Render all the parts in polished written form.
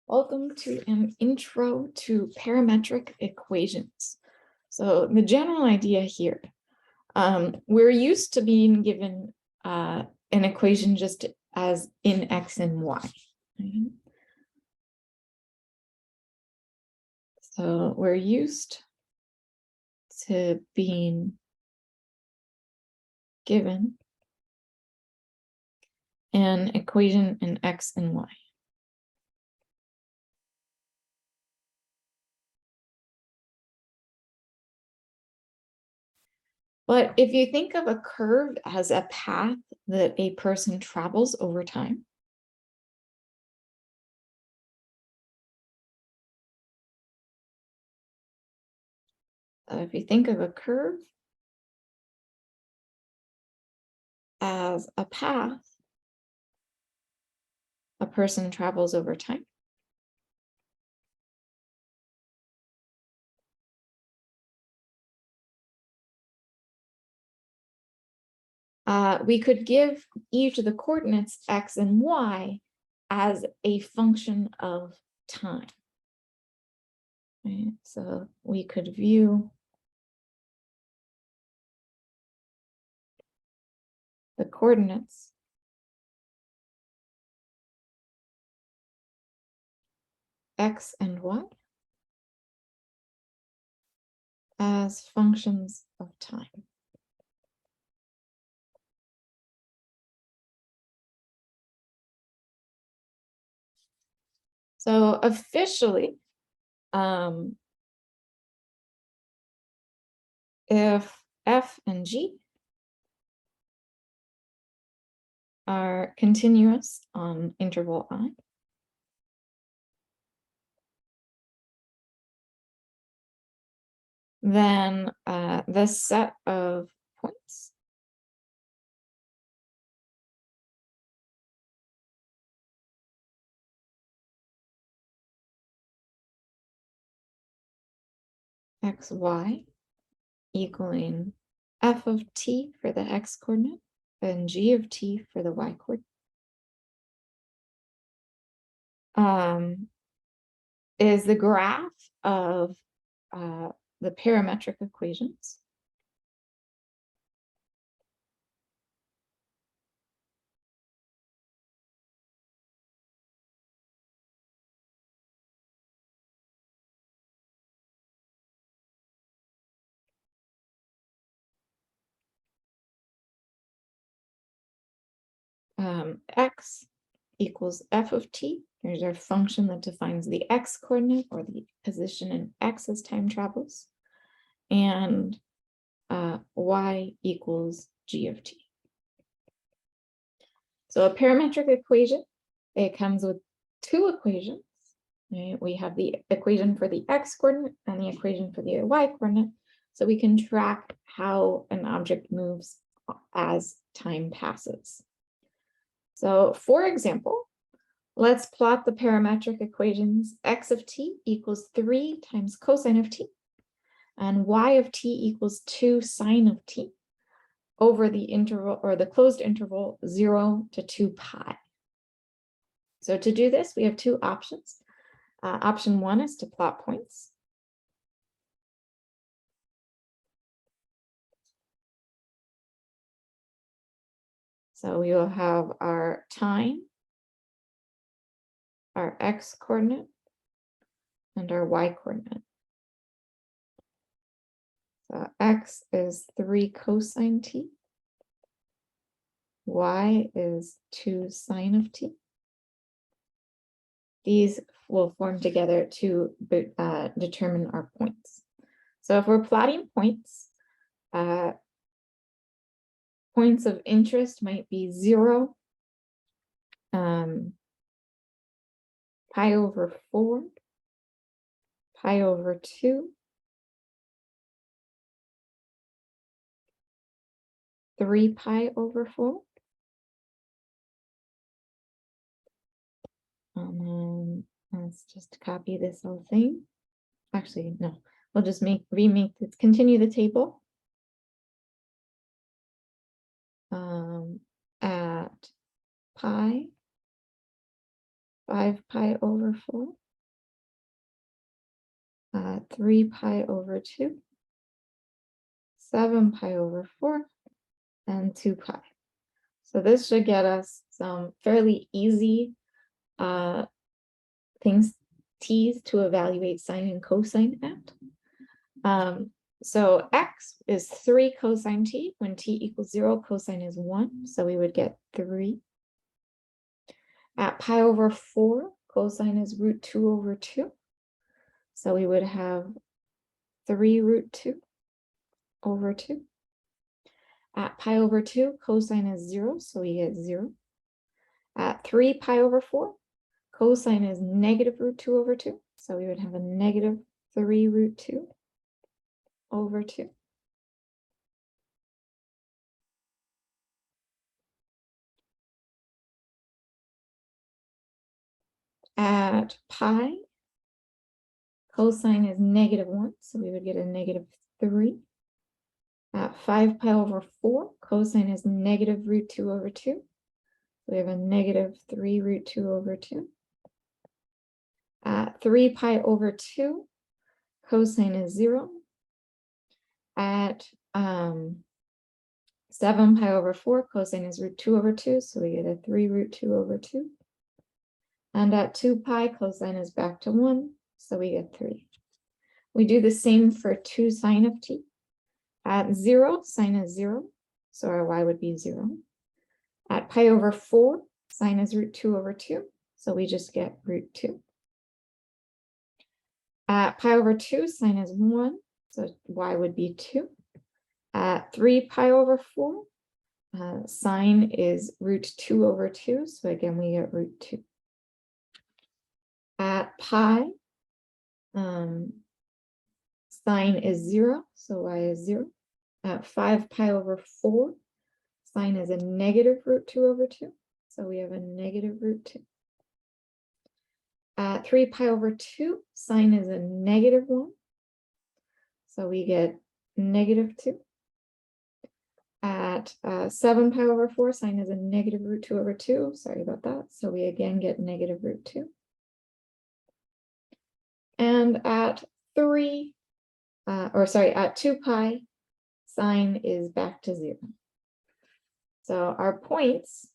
Welcome to an intro to parametric equations. So the general idea here, we're used to being given an equation just as in x and y. Right? So we're used to being given an equation in x and y. But if you think of a curve as a path that a person travels over time, if you think of a curve as a path a person travels over time, we could give each of the coordinates x and y as a function of time. Right? So we could view the coordinates x and y as functions of time. So officially, if f and g are continuous on interval I, then the set of points xy equaling f of t for the x coordinate and g of t for the y coordinate is the graph of the parametric equations. X equals f of t. Here's our function that defines the x coordinate or the position in x as time travels. And y equals g of t. So a parametric equation, it comes with two equations. Right? We have the equation for the x coordinate and the equation for the y coordinate. So we can track how an object moves as time passes. So for example, let's plot the parametric equations. X of t equals 3 times cosine of t, and y of t equals 2 sine of t over the interval or the closed interval 0 to 2 pi. So to do this, we have two options. Option 1 is to plot points. So we will have our time, our x coordinate, and our y coordinate. So x is 3 cosine t. Y is 2 sine of t. These will form together to determine our points. So if we're plotting points, points of interest might be 0, pi over 4, pi over 2, 3 pi over 4. Let's just copy this whole thing. Actually, no, we'll just continue the table. At pi, 5 pi over 4, 3 pi over 2, 7 pi over 4, and 2 pi. So this should get us some fairly easy things, t's, to evaluate sine and cosine at. So x is 3 cosine t. When t equals 0, cosine is 1. So we would get 3. At pi over 4, cosine is root 2 over 2. So we would have 3 root 2 over 2. At pi over 2, cosine is 0. So we get 0. At 3 pi over 4, cosine is negative root 2 over 2. So we would have a negative 3 root 2 over 2. At pi, cosine is negative 1. So we would get a negative 3. At 5 pi over 4, cosine is negative root 2 over 2. We have a negative 3 root 2 over 2. At 3 pi over 2, cosine is 0. At 7 pi over 4, cosine is root 2 over 2. So we get a 3 root 2 over 2. And at 2 pi, cosine is back to 1. So we get 3. We do the same for 2 sine of t. At 0, sine is 0. So our y would be 0. At pi over 4, sine is root 2 over 2. So we just get root 2. At pi over 2, sine is 1. So y would be 2. At 3 pi over 4, sine is root 2 over 2. So again, we get root 2. At pi, sine is 0. So y is 0. At 5 pi over 4, sine is a negative root 2 over 2. So we have a negative root 2. At 3 pi over 2, sine is a negative 1. So we get negative 2. At 7 pi over 4, sine is a negative root 2 over 2. Sorry about that. So we again get negative root 2. And at 2 pi, sine is back to 0. So our points,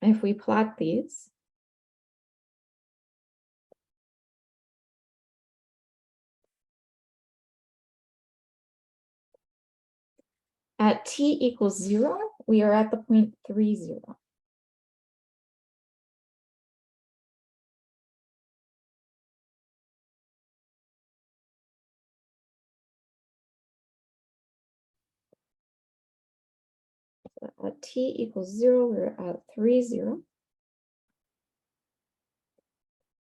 if we plot these, at t equals 0, we are at the point 3, 0. So at t equals 0, we're at 3, 0.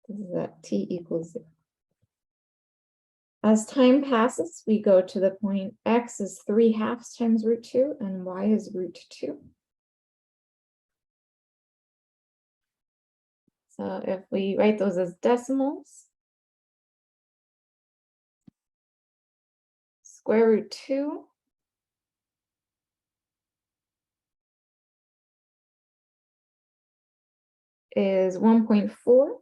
This is at t equals 0. As time passes, we go to the point x is 3/2 times root 2 and y is root 2. So if we write those as decimals, square root 2 is 1.4.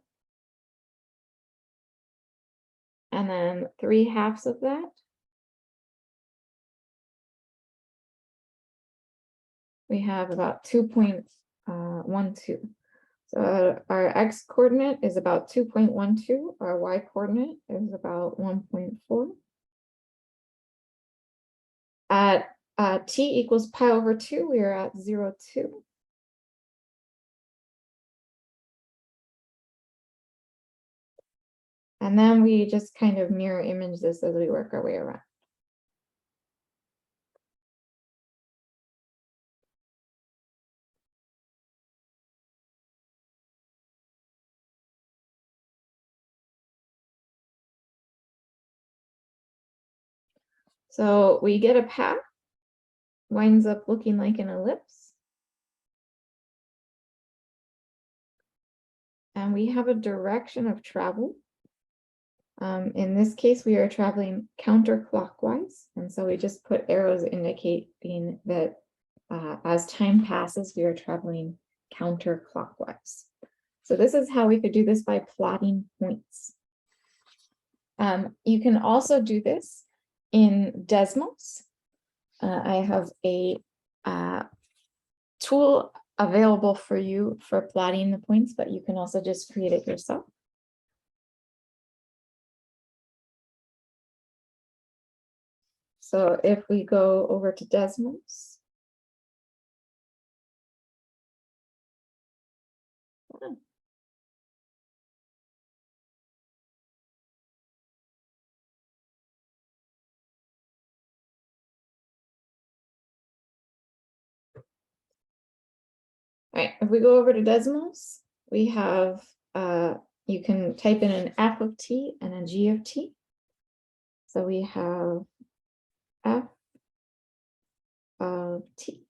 And then 3/2 of that, we have about 2.12. So our x coordinate is about 2.12. Our y coordinate is about 1.4. At t equals pi over 2, we are at 0, 2. And then we just kind of mirror image this as we work our way around. So we get a path, winds up looking like an ellipse. And we have a direction of travel. In this case, we are traveling counterclockwise. And so we just put arrows indicating that as time passes, we are traveling counterclockwise. So this is how we could do this by plotting points. You can also do this in Desmos. I have a tool available for you for plotting the points, but you can also just create it yourself. So if we go over to Desmos, all right, if we go over to Desmos, we have, you can type in an f of t and a g of t. So we have f of t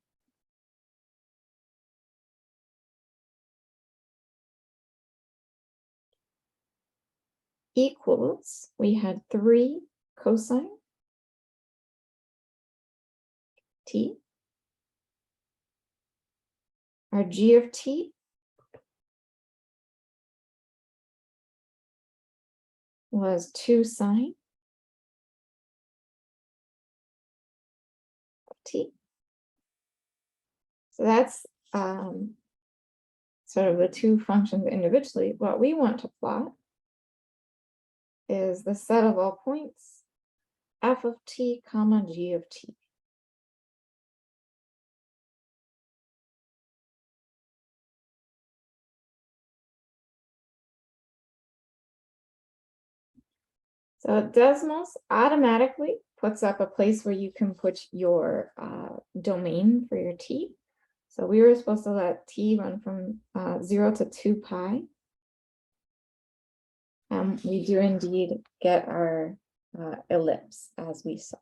equals, we had 3 cosine t. Our g of t was 2 sine of t. So that's sort of the 2 functions individually. What we want to plot is the set of all points f of t comma g of t. So Desmos automatically puts up a place where you can put your domain for your t. So we were supposed to let t run from 0 to 2 pi. We do indeed get our ellipse as we saw.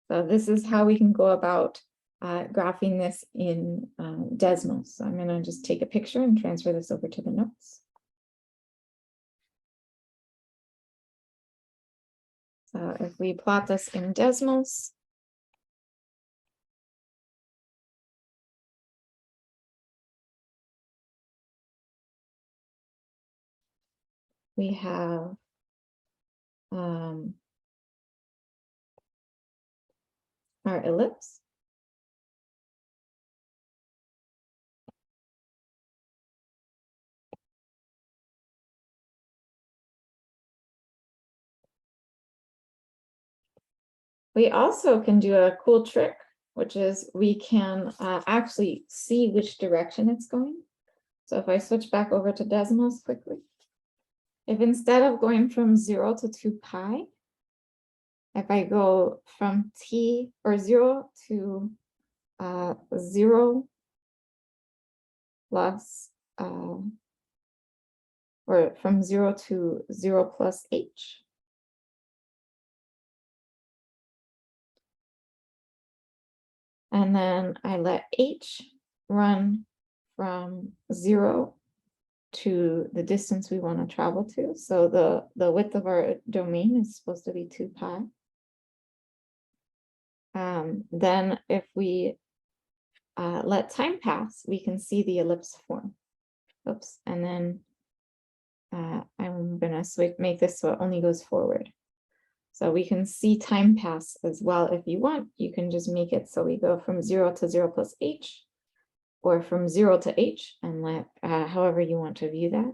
So this is how we can go about graphing this in Desmos. So I'm going to just take a picture and transfer this over to the notes. So if we plot this in Desmos, we have our ellipse. We also can do a cool trick, which is we can actually see which direction it's going. So if I switch back over to Desmos quickly, if instead of going from 0 to 2 pi, if I go from t or 0 to 0 plus, or from 0 to 0 plus h, and then I let h run from 0 to the distance we want to travel to. So the width of our domain is supposed to be 2 pi. Then if we let time pass, we can see the ellipse form. Oops, and then I'm gonna make this so it only goes forward. So we can see time pass as well. If you want, you can just make it so we go from 0 to 0 plus h, or from 0 to h, and let however you want to view that.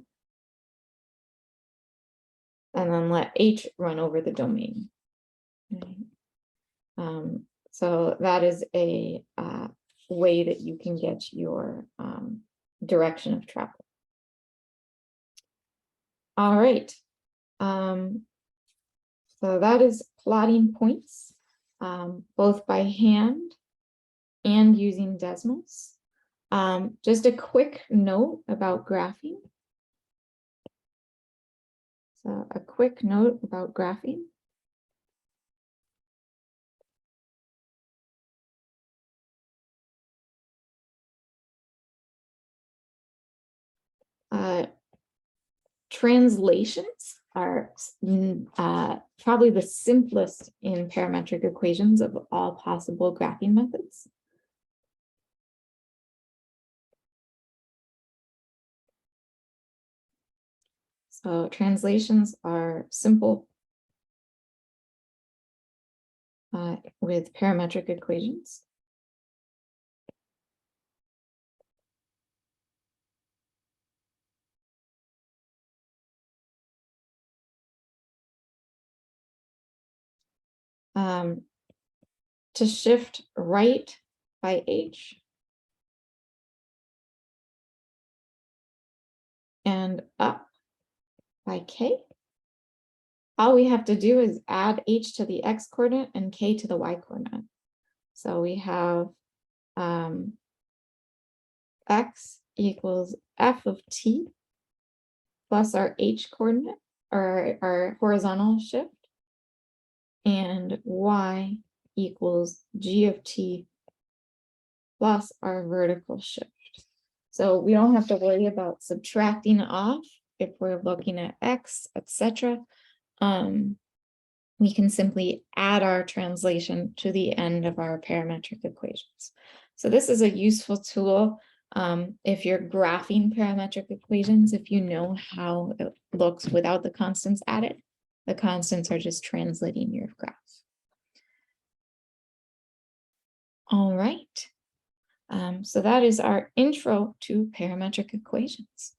And then let h run over the domain. Right. So that is a way that you can get your direction of travel. All right. So that is plotting points, both by hand and using Desmos. Just a quick note about graphing. So a quick note about graphing. Translations are probably the simplest in parametric equations of all possible graphing methods. So translations are simple with parametric equations. To shift right by h and up by k, all we have to do is add h to the x coordinate and k to the y coordinate. So we have x equals f of t plus our h coordinate, or our horizontal shift, and y equals g of t plus our vertical shift. So we don't have to worry about subtracting off if we're looking at x, etc. We can simply add our translation to the end of our parametric equations. So this is a useful tool if you're graphing parametric equations, if you know how it looks without the constants added. The constants are just translating your graph. All right. So that is our intro to parametric equations.